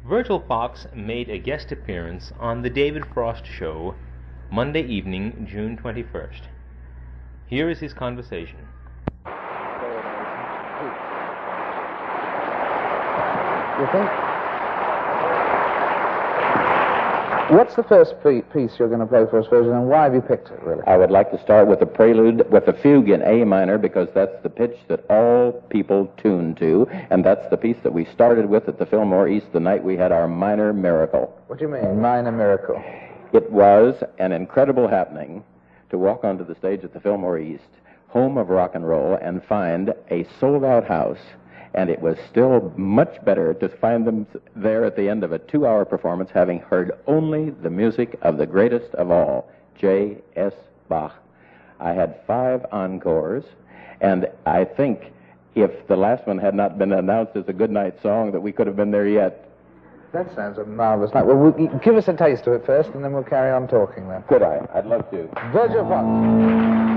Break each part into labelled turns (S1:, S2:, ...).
S1: Virgil Fox made a guest appearance on The David Frost Show Monday evening, June 21st. Here is his conversation.
S2: You think? What's the first piece you're going to play for us, Virgil, and why have you picked it, really?
S3: I would like to start with the prelude, with the fugue in A minor, because that's the pitch that all people tune to, and that's the piece that we started with at the Fillmore East the night we had our minor miracle.
S2: What do you mean, minor miracle?
S3: It was an incredible happening to walk onto the stage at the Fillmore East, home of rock and roll, and find a sold-out house. And it was still much better to find them there at the end of a 2-hour performance, having heard only the music of the greatest of all, J.S. Bach. I had 5 encores, and I think if the last one had not been announced as a goodnight song, that we could have been there yet.
S2: That sounds a marvelous night. Well, give us a taste of it first, and then we'll carry on talking then.
S3: Could I? I'd love to.
S2: Virgil Fox.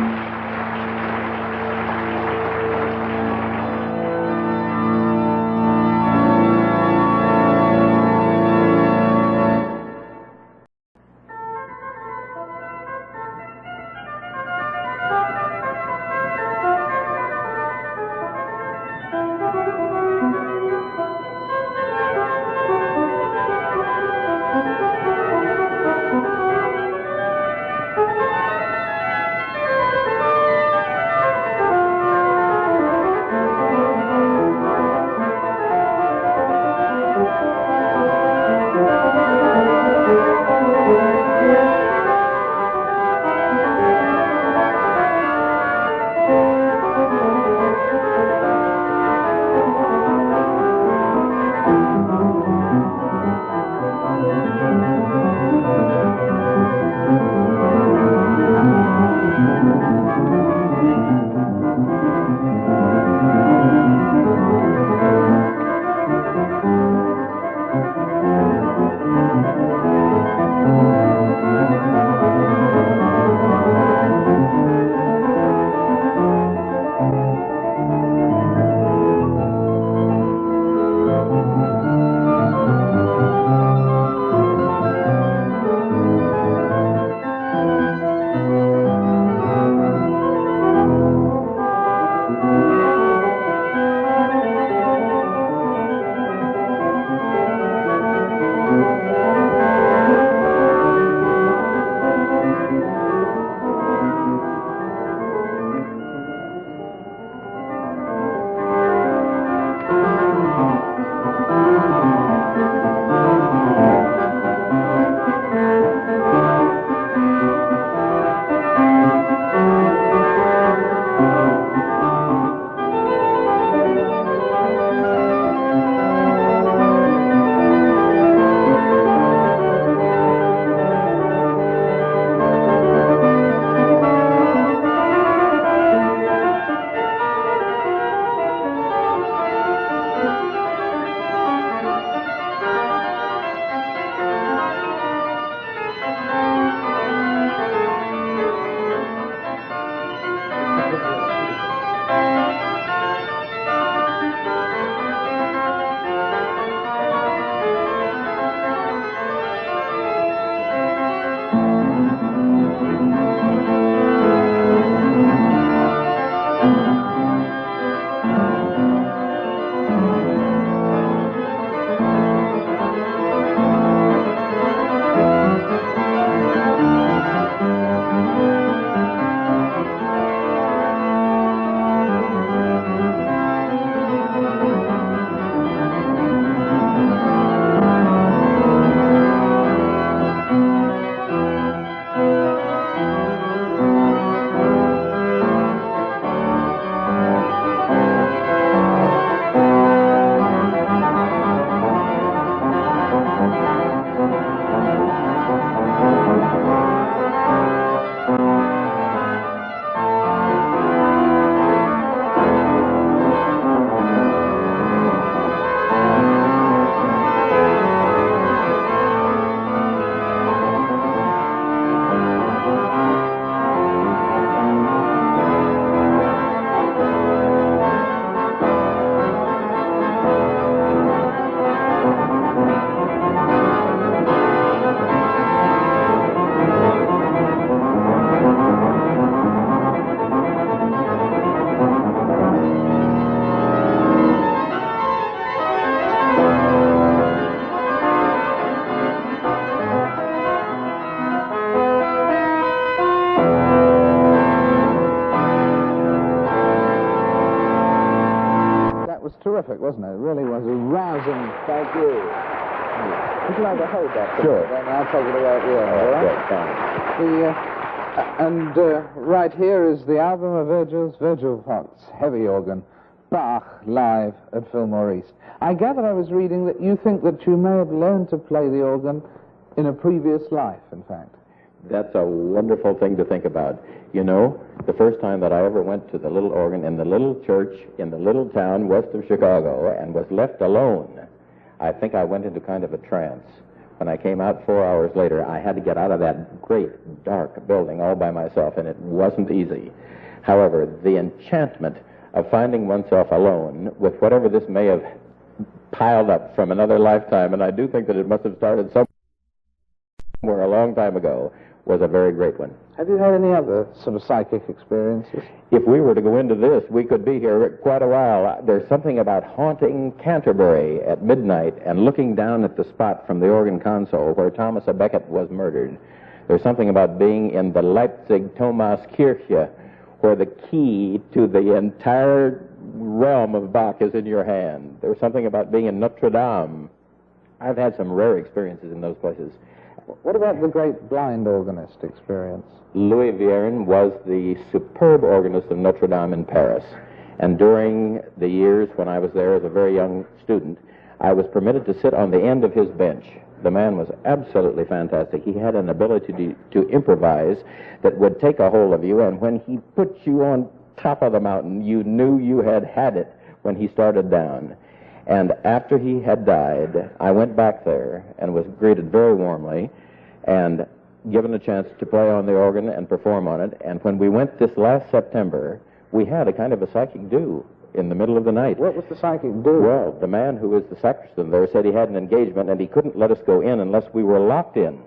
S2: terrific, wasn't it? It really was a rousing...
S3: Thank you.
S2: Would you like to hold that?
S3: Sure.
S2: Then I'll take it away at the end, all right? Right here is the album of Virgil Fox, heavy organ, Bach, live at Fillmore East. I gather I was reading that you think that you may have learned to play the organ in a previous life, in fact.
S3: That's a wonderful thing to think about. You know, the first time that I ever went to the little organ in the little church in the little town west of Chicago and was left alone, I think I went into kind of a trance. When I came out 4 hours later, I had to get out of that great, dark building all by myself, and it wasn't easy. However, the enchantment of finding oneself alone with whatever this may have piled up from another lifetime, and I do think that it must have started somewhere a long time ago, was a very great one.
S2: Have you had any other sort of psychic experiences?
S3: If we were to go into this, we could be here quite a while. There's something about haunting Canterbury at midnight and looking down at the spot from the organ console where Thomas à Becket was murdered. There's something about being in the Leipzig Thomaskirche where the key to the entire realm of Bach is in your hand. There's something about being in Notre Dame. I've had some rare experiences in those places.
S2: What about the great blind organist experience?
S3: Louis Vierne was the superb organist of Notre Dame in Paris. And during the years when I was there as a very young student, I was permitted to sit on the end of his bench. The man was absolutely fantastic. He had an ability to improvise that would take a hold of you, and when he put you on top of the mountain, you knew you had it when he started down. And after he had died, I went back there and was greeted very warmly and given a chance to play on the organ and perform on it. And when we went this last September, we had a kind of a psychic do in the middle of the night.
S2: What was the psychic do?
S3: Well, the man who was the sacristan there said he had an engagement and he couldn't let us go in unless we were locked in.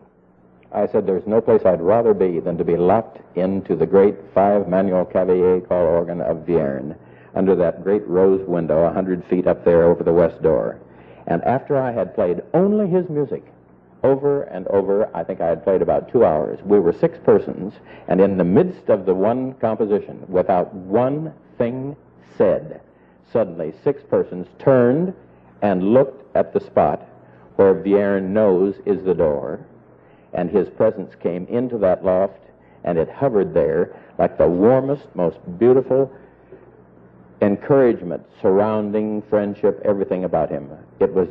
S3: I said there's no place I'd rather be than to be locked into the great 5-manual Cavalier call organ of Vierne, under that great rose window 100 feet up there over the west door. And after I had played only his music, over and over, I think I had played about 2 hours. We were 6 persons, and in the midst of the one composition, without one thing said, suddenly 6 persons turned and looked at the spot where Vierne knows is the door, and his presence came into that loft, and it hovered there like the warmest, most beautiful encouragement surrounding friendship, everything about him. It was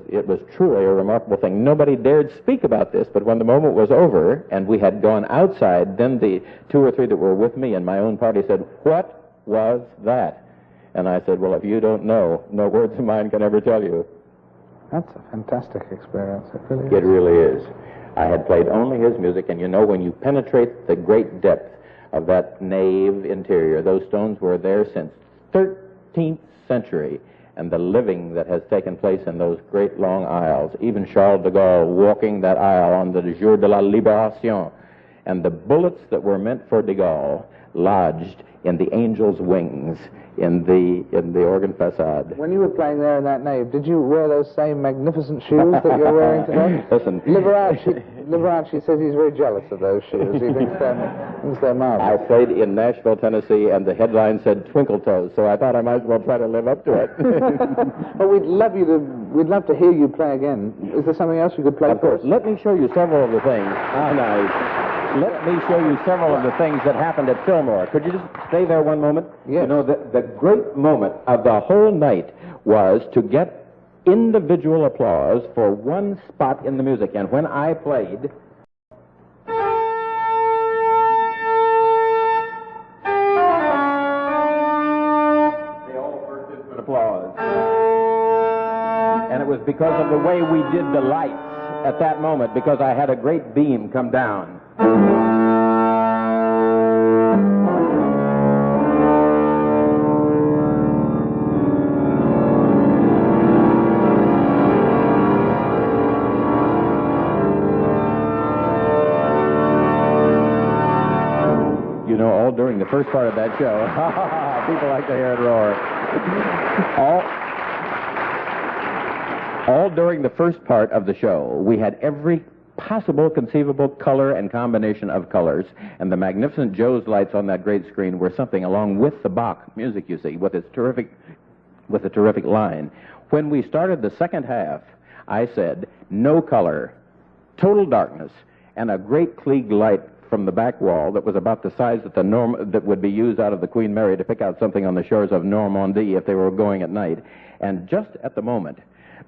S3: truly a remarkable thing. Nobody dared speak about this, but when the moment was over and we had gone outside, then the 2 or 3 that were with me and my own party said, "What was that?" And I said, "Well, if you don't know, no words of mine can ever tell you."
S2: That's a fantastic experience. It really is.
S3: It really is. I had played only his music, and you know, when you penetrate the great depth of that nave interior, those stones were there since 13th century, and the living that has taken place in those great long aisles, even Charles de Gaulle walking that aisle on the jour de la Libération, and the bullets that were meant for de Gaulle lodged in the angel's wings in the organ facade.
S2: When you were playing there in that nave, did you wear those same magnificent shoes that you're wearing today?
S3: Listen,
S2: Liberace says he's very jealous of those shoes. He thinks they're marvelous.
S3: I played in Nashville, Tennessee, and the headline said Twinkle Toes, so I thought I might as well try to live up to it.
S2: Well, we'd love to hear you play again. Is there something else you could play?
S3: Of course. Let me show you several of the things. Ah, nice. Let me show you several of the things that happened at Fillmore. Could you just stay there one moment?
S2: Yes.
S3: You know, the great moment of the whole night was to get individual applause for one spot in the music. And when I played... they all burst into applause. And it was because of the way we did the lights at that moment, because I had a great beam come down. You know, all during the first part of that show, people like to hear it roar. All during the first part of the show, we had every possible conceivable color and combination of colors, and the magnificent Joe's lights on that great screen were something along with the Bach music, you see, with its terrific with a terrific line. When we started the second half, I said, no color, total darkness, and a great Klieg light from the back wall that was about the size that would be used out of the Queen Mary to pick out something on the shores of Normandy if they were going at night. And just at the moment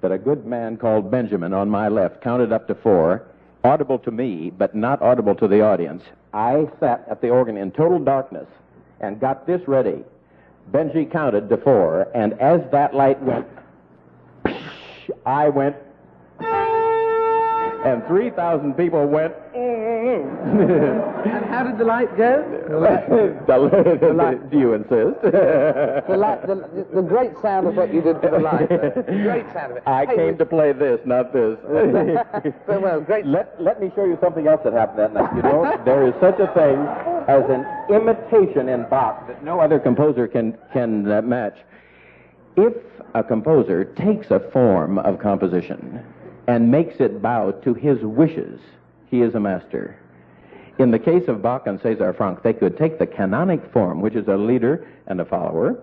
S3: that a good man called Benjamin on my left counted up to 4, audible to me, but not audible to the audience, I sat at the organ in total darkness and got this ready. Benji counted to 4, and as that light went, I went, and 3,000 people went.
S2: And how did the light go?
S3: The light. Do you insist?
S2: The great sound of what you did for the light. The great sound of it.
S3: I came to play this, not this.
S2: Well, great.
S3: Let me show you something else that happened that night. You know, there is such a thing as an imitation in Bach that no other composer can match. If a composer takes a form of composition and makes it bow to his wishes, he is a master. In the case of Bach and César Franck, they could take the canonic form, which is a leader and a follower,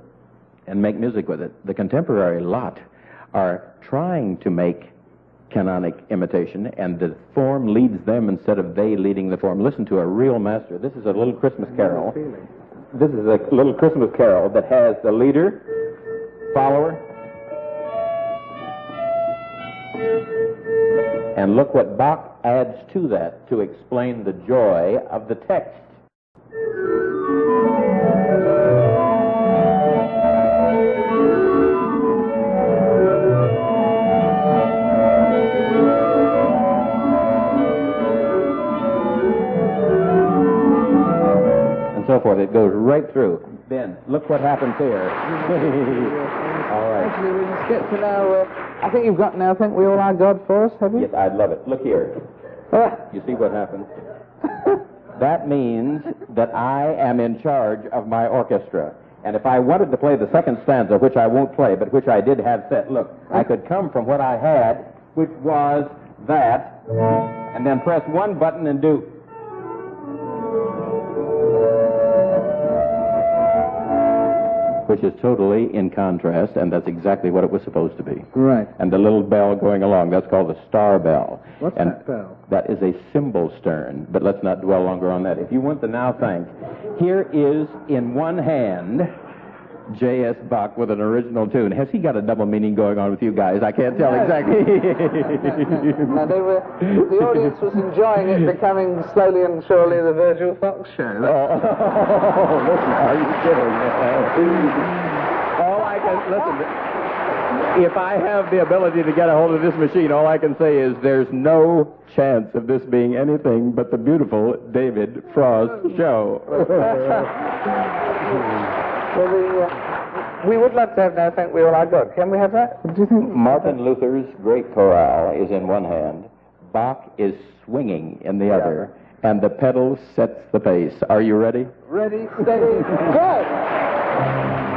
S3: and make music with it. The contemporary lot are trying to make canonic imitation, and the form leads them instead of they leading the form. Listen to a real master. This is a little Christmas carol. This is a little Christmas carol that has the leader, follower, and look what Bach adds to that to explain the joy of the text. And so forth. It goes right through. Then, look what happens here. All right.
S2: Actually, we just get to now. I think you've got now, think we all are God for us, have you?
S3: Yes, I'd love it. Look here. You see what happens? That means that I am in charge of my orchestra. And if I wanted to play the second stanza, which I won't play, but which I did have set, look, I could come from what I had, which was that, and then press one button and do. Which is totally in contrast, and that's exactly what it was supposed to be.
S2: Right.
S3: And the little bell going along, that's called the star bell.
S2: What's
S3: and
S2: that bell?
S3: That is a cymbal stern, but let's not dwell longer on that. If you want the now thank, here is in one hand J.S. Bach with an original tune. Has he got a double meaning going on with you guys? I can't tell exactly.
S2: No, the audience was enjoying it becoming slowly and surely the Virgil Fox show.
S3: Listen, are you kidding? All I can, listen, if I have the ability to get a hold of this machine, all I can say is there's no chance of this being anything but the beautiful David Frost show.
S2: Well, we would love to have now think we all are God. Can we have that? Do you think?
S3: Martin Luther's great chorale is in one hand. Bach is swinging in the other, and the pedal sets the pace. Are you ready?
S2: Ready, steady, go!